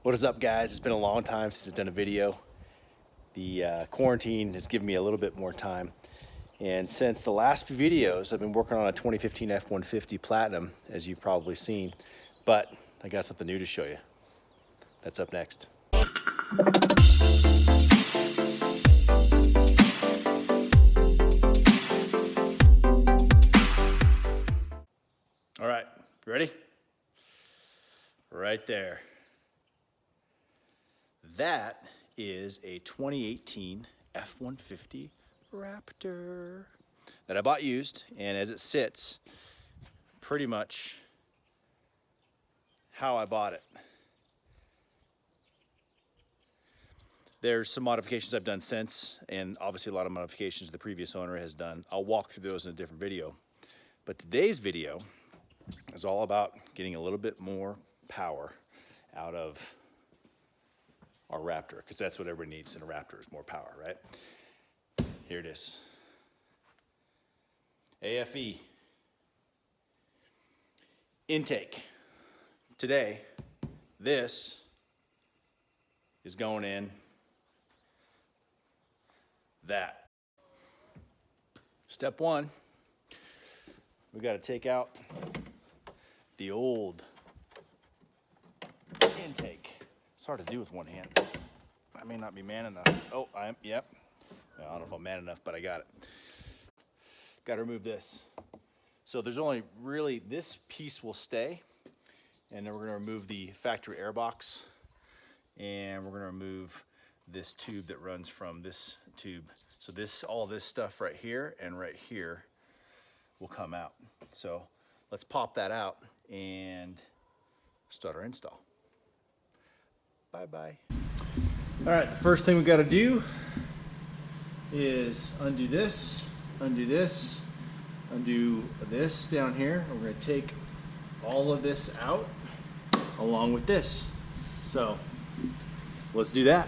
What is up, guys? It's been a long time since I've done a video. The quarantine has given me a little bit more time. And since the last few videos, I've been working on a 2015 F-150 Platinum, as you've probably seen. But I got something new to show you. That's up next. All right, ready? Right there. That is a 2018 F-150 Raptor that I bought used, and as it sits, pretty much how I bought it. There's some modifications I've done since, and obviously a lot of modifications the previous owner has done. I'll walk through those in a different video. But today's video is all about getting a little bit more power out of our Raptor, because that's what everybody needs in a Raptor, is more power, right? Here it is. AFE. Intake. Today, this is going in that. Step one, we got to take out the old intake. It's hard to do with one hand. I may not be man enough. Oh, I am, yep. I don't know if I'm man enough, but I got it. Got to remove this. So there's only really, this piece will stay, and then we're going to remove the factory air box, and we're going to remove this tube that runs from this tube. So this, all this stuff right here and right here will come out. So let's pop that out and start our install. Bye-bye. All right, the first thing we got to do is undo this, undo this, undo this down here. We're going to take all of this out along with this. So let's do that.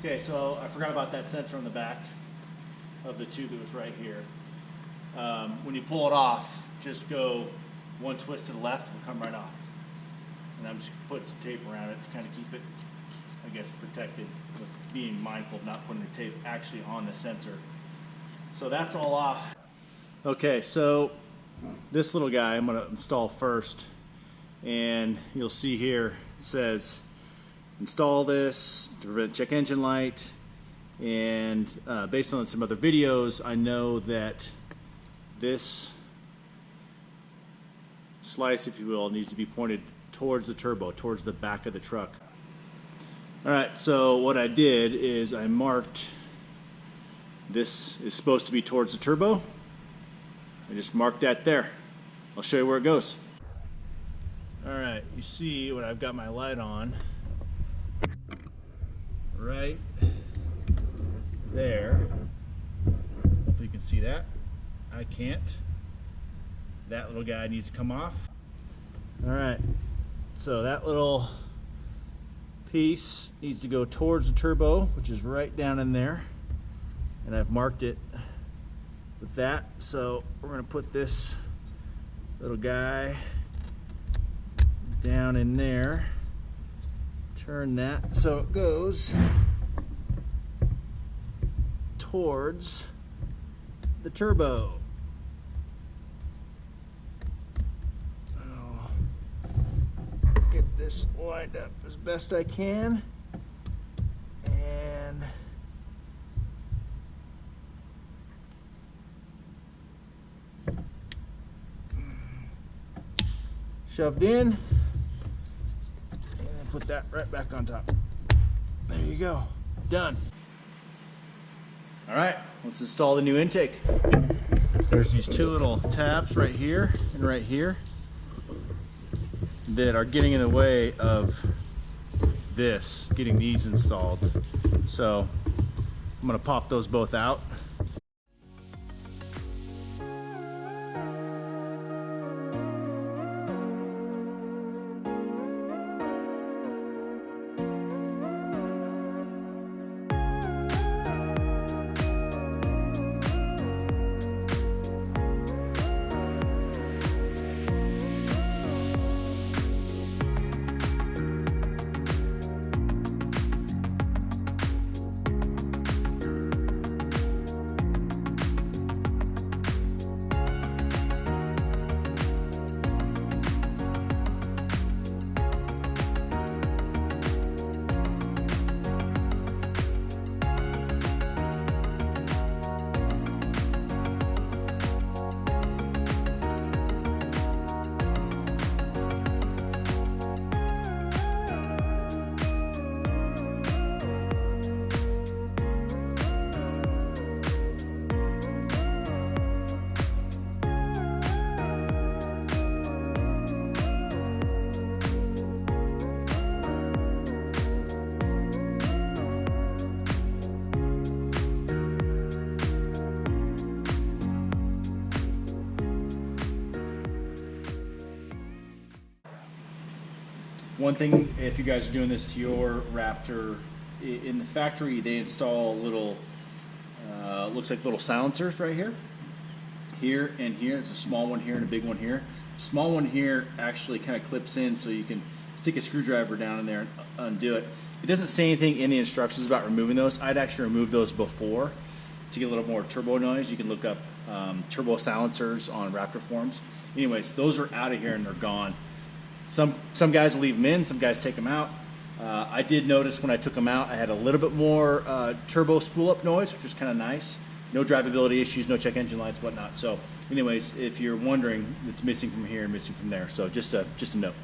Okay, so I forgot about that sensor on the back of the tube that was right here. When you pull it off, just go one twist to the left and come right off. And I'm just putting some tape around it to kind of keep it, I guess, protected, with being mindful of not putting the tape actually on the sensor. So that's all off. Okay, so this little guy I'm going to install first, and you'll see here it says install this to prevent check engine light, and based on some other videos, I know that this slice, if you will, needs to be pointed towards the turbo, towards the back of the truck. Alright, so what I did is I marked this is supposed to be towards the turbo. I just marked that there. I'll show you where it goes. Alright, you see when I've got my light on, right there. Hopefully you can see that. I can't. That little guy needs to come off. Alright, so that little piece needs to go towards the turbo, which is right down in there. And I've marked it with that. So we're going to put this little guy down in there. Turn that so it goes towards the turbo. I'll get this lined up as best I can, and shoved in, and then put that right back on top. There you go, done. All right, let's install the new intake. There's these two little tabs right here and right here that are getting in the way of this, getting these installed. So I'm gonna pop those both out. One thing, if you guys are doing this to your Raptor, in the factory they install little, looks like little silencers right here. Here and here, there's a small one here and a big one here. The small one here actually kind of clips in so you can stick a screwdriver down in there and undo it. It doesn't say anything in the instructions about removing those. I'd actually remove those before to get a little more turbo noise. You can look up turbo silencers on Raptor forums. Anyways, those are out of here and they're gone. Some guys leave them in, some guys take them out. I did notice when I took them out, I had a little bit more turbo spool up noise, which was kind of nice. No drivability issues, no check engine lights, whatnot. So anyways, if you're wondering, it's missing from here and missing from there. So just a note.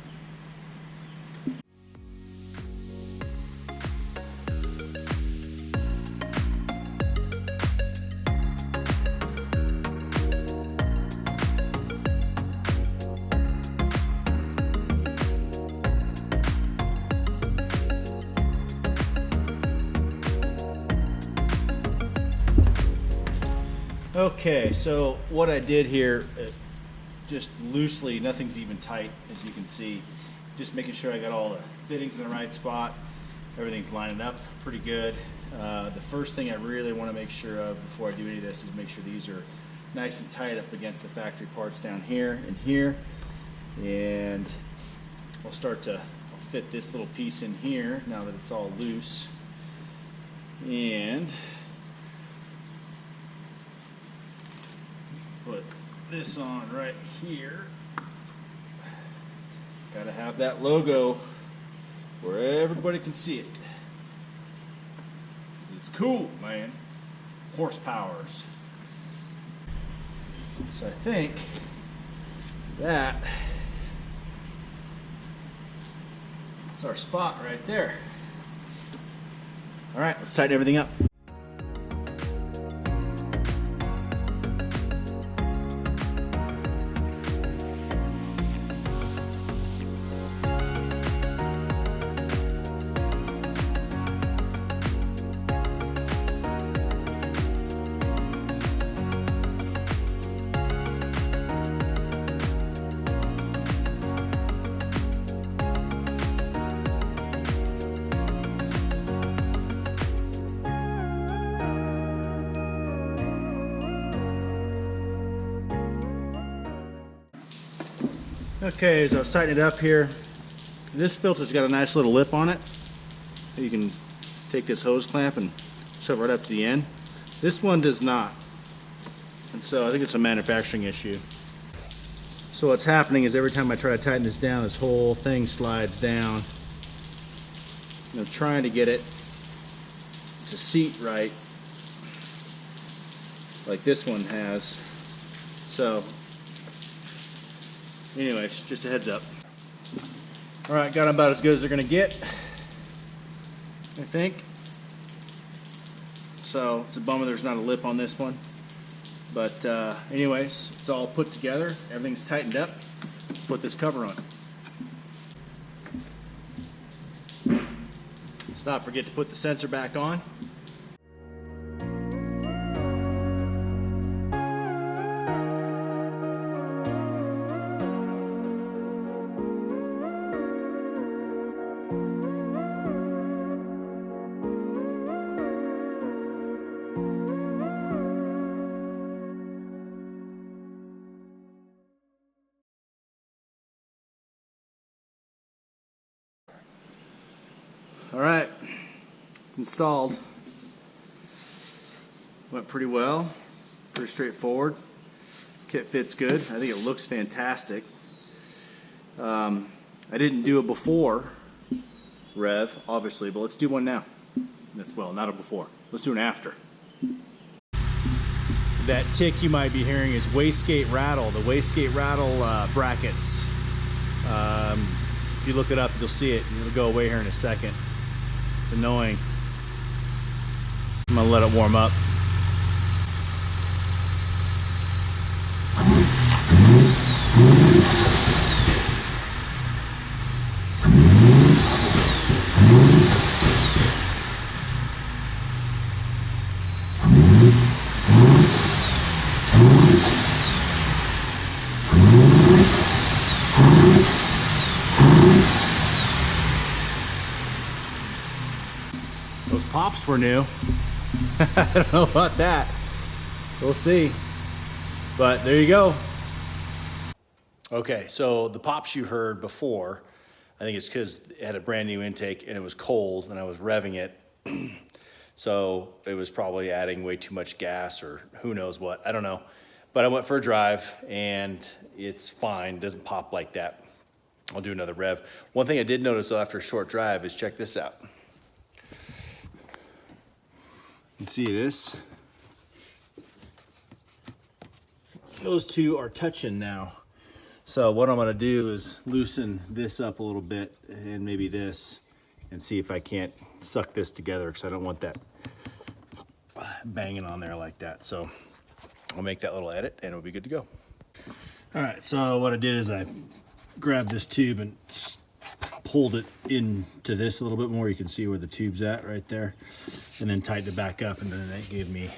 Okay, so what I did here, just loosely, nothing's even tight, as you can see. Just making sure I got all the fittings in the right spot. Everything's lining up pretty good. The first thing I really want to make sure of before I do any of this is make sure these are nice and tight up against the factory parts down here and here. And I'll start to fit this little piece in here now that it's all loose. And put this on right here. Gotta have that logo where everybody can see it. It's cool, man. Horsepowers. So I think that's our spot right there. All right, let's tighten everything up. Okay, so I was tightening it up here. This filter's got a nice little lip on it. You can take this hose clamp and shove it right up to the end. This one does not. And so I think it's a manufacturing issue. So what's happening is every time I try to tighten this down, this whole thing slides down. And I'm trying to get it to seat right, like this one has. So Anyways, just a heads up. All right, got them about as good as they're gonna get, I think. So it's a bummer there's not a lip on this one. But anyways, it's all put together. Everything's tightened up. Put this cover on. Let's not forget to put the sensor back on. All right, it's installed. Went pretty well, pretty straightforward. Kit fits good. I think it looks fantastic. I didn't do a before rev, obviously, but let's do one now. Well, not a before. Let's do an after. That tick you might be hearing is wastegate rattle, the wastegate rattle brackets. If you look it up, you'll see it. It'll go away here in a second. It's annoying. I'm gonna let it warm up. Those pops were new. I don't know about that. We'll see. But there you go. Okay, so the pops you heard before, I think it's because it had a brand new intake and it was cold and I was revving it. So it was probably adding way too much gas or who knows what, I don't know. But I went for a drive and it's fine, it doesn't pop like that. I'll do another rev. One thing I did notice though after a short drive is check this out. You can see this. Those two are touching now. So what I'm gonna do is loosen this up a little bit and maybe this and see if I can't suck this together because I don't want that banging on there like that. So I'll make that little edit and it'll be good to go. All right, so what I did is I grabbed this tube and pulled it into this a little bit more. You can see where the tube's at right there, and then tightened it back up, and then that gave me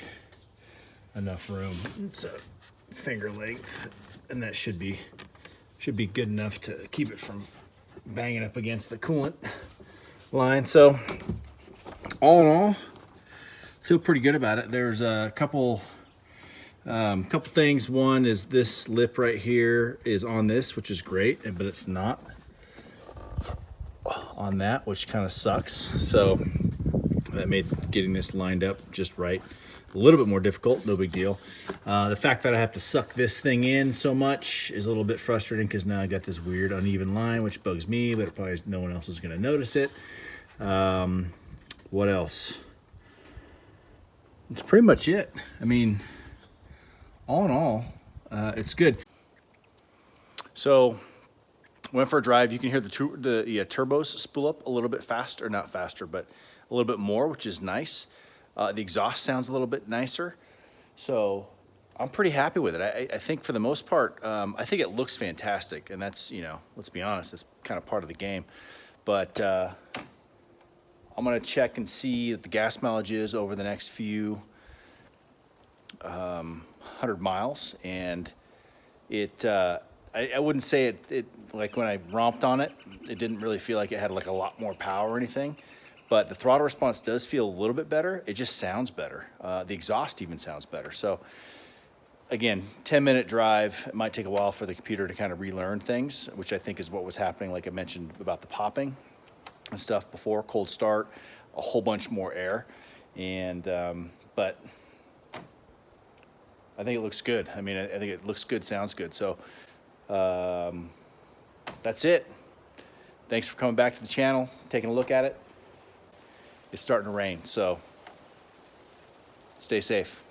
enough room. It's a finger length, and that should be good enough to keep it from banging up against the coolant line. So all in all, feel pretty good about it. There's a couple things. One is this lip right here is on this, which is great, but it's not on that, which kind of sucks. So that made getting this lined up just right a little bit more difficult. No big deal. The fact that I have to suck this thing in so much is a little bit frustrating because now I got this weird uneven line, which bugs me, but probably no one else is going to notice it. What else? It's pretty much it. I mean, all in all, it's good. So went for a drive. You can hear the turbos spool up a little bit faster, or not faster, but a little bit more, which is nice. The exhaust sounds a little bit nicer. So I'm pretty happy with it. I think for the most part, I think it looks fantastic. And that's, you know, let's be honest, that's kind of part of the game. But I'm gonna check and see what the gas mileage is over the next few 100 miles. And I wouldn't say it like when I romped on it, it didn't really feel like it had like a lot more power or anything, but the throttle response does feel a little bit better. It just sounds better. The exhaust even sounds better. So again, 10-minute drive. It might take a while for the computer to kind of relearn things, which I think is what was happening. Like I mentioned about the popping and stuff before, cold start, a whole bunch more air. And, but I think it looks good. I mean, I think it looks good, sounds good. So that's it. Thanks for coming back to the channel, taking a look at it. It's starting to rain, so stay safe.